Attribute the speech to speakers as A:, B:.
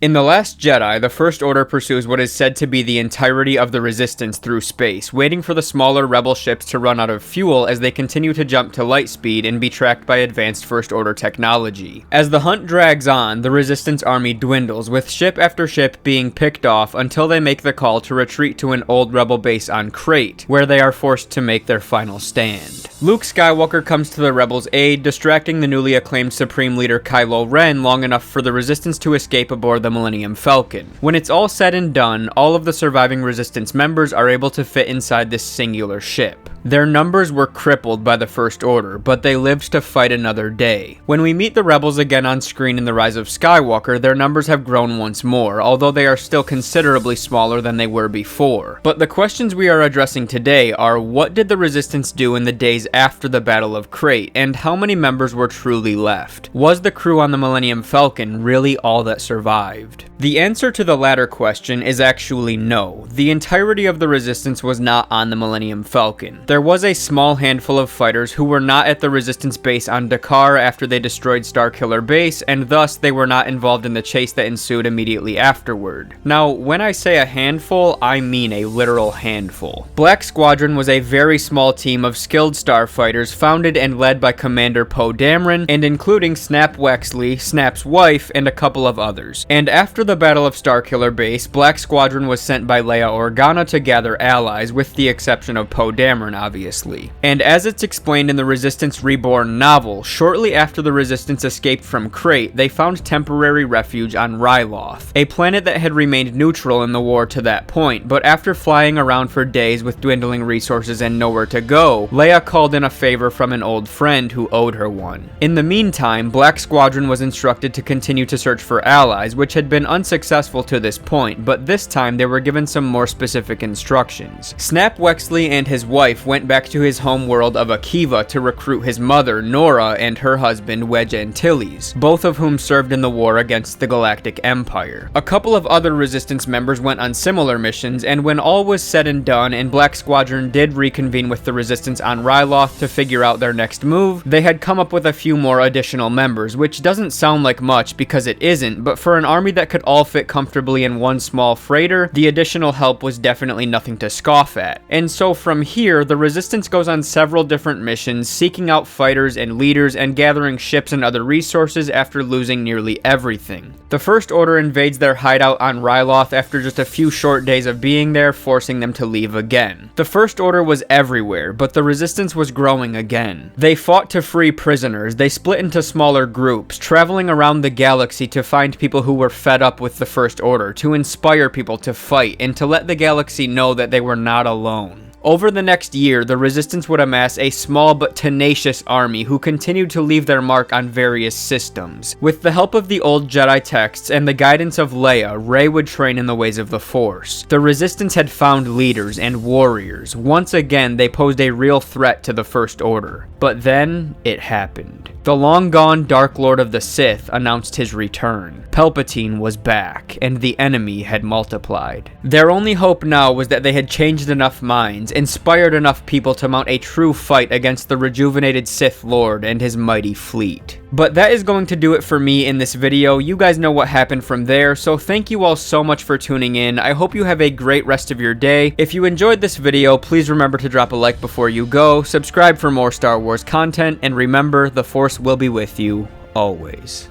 A: In The Last Jedi, the First Order pursues what is said to be the entirety of the Resistance through space, waiting for the smaller Rebel ships to run out of fuel as they continue to jump to light speed and be tracked by advanced First Order technology. As the hunt drags on, the Resistance army dwindles, with ship after ship being picked off until they make the call to retreat to an old Rebel base on Crait, where they are forced to make their final stand. Luke Skywalker comes to the Rebels' aid, distracting the newly acclaimed Supreme Leader Kylo Ren long enough for the Resistance to escape aboard the Millennium Falcon. When it's all said and done, all of the surviving Resistance members are able to fit inside this singular ship. Their numbers were crippled by the First Order, but they lived to fight another day. When we meet the Rebels again on screen in The Rise of Skywalker, their numbers have grown once more, although they are still considerably smaller than they were before. But the questions we are addressing today are, what did the Resistance do in the days after the Battle of Crait, and how many members were truly left? Was the crew on the Millennium Falcon really all that survived? The answer to the latter question is actually no. The entirety of the Resistance was not on the Millennium Falcon. There was a small handful of fighters who were not at the Resistance base on Dakar after they destroyed Starkiller Base, and thus they were not involved in the chase that ensued immediately afterward. Now, when I say a handful, I mean a literal handful. Black Squadron was a very small team of skilled starfighters founded and led by Commander Poe Dameron, and including Snap Wexley, Snap's wife, and a couple of others. And after the Battle of Starkiller Base, Black Squadron was sent by Leia Organa to gather allies, with the exception of Poe Dameron, obviously. And as it's explained in the Resistance Reborn novel, shortly after the Resistance escaped from Crait, they found temporary refuge on Ryloth, a planet that had remained neutral in the war to that point, but after flying around for days with dwindling resources and nowhere to go, Leia called in a favor from an old friend who owed her one. In the meantime, Black Squadron was instructed to continue to search for allies, which had been unsuccessful to this point, but this time they were given some more specific instructions. Snap Wexley and his wife went back to his home world of Akiva to recruit his mother, Nora, and her husband, Wedge Antilles, both of whom served in the war against the Galactic Empire. A couple of other Resistance members went on similar missions, and when all was said and done and Black Squadron did reconvene with the Resistance on Ryloth to figure out their next move, they had come up with a few more additional members, which doesn't sound like much because it isn't, but for an army that could all fit comfortably in one small freighter, the additional help was definitely nothing to scoff at. And so from here, the Resistance goes on several different missions, seeking out fighters and leaders and gathering ships and other resources after losing nearly everything. The First Order invades their hideout on Ryloth after just a few short days of being there, forcing them to leave again. The First Order was everywhere, but the Resistance was growing again. They fought to free prisoners, they split into smaller groups, traveling around the galaxy to find people who were fed up with the First Order, to inspire people to fight, and to let the galaxy know that they were not alone. Over the next year, the Resistance would amass a small but tenacious army who continued to leave their mark on various systems. With the help of the old Jedi texts and the guidance of Leia, Rey would train in the ways of the Force. The Resistance had found leaders and warriors. Once again, they posed a real threat to the First Order. But then, it happened. The long-gone Dark Lord of the Sith announced his return. Palpatine was back, and the enemy had multiplied. Their only hope now was that they had changed enough minds, inspired enough people to mount a true fight against the rejuvenated Sith Lord and his mighty fleet. But that is going to do it for me in this video. You guys know what happened from there, so thank you all so much for tuning in. I hope you have a great rest of your day. If you enjoyed this video, please remember to drop a like before you go, subscribe for more Star Wars content, and remember, the Force will be with you always.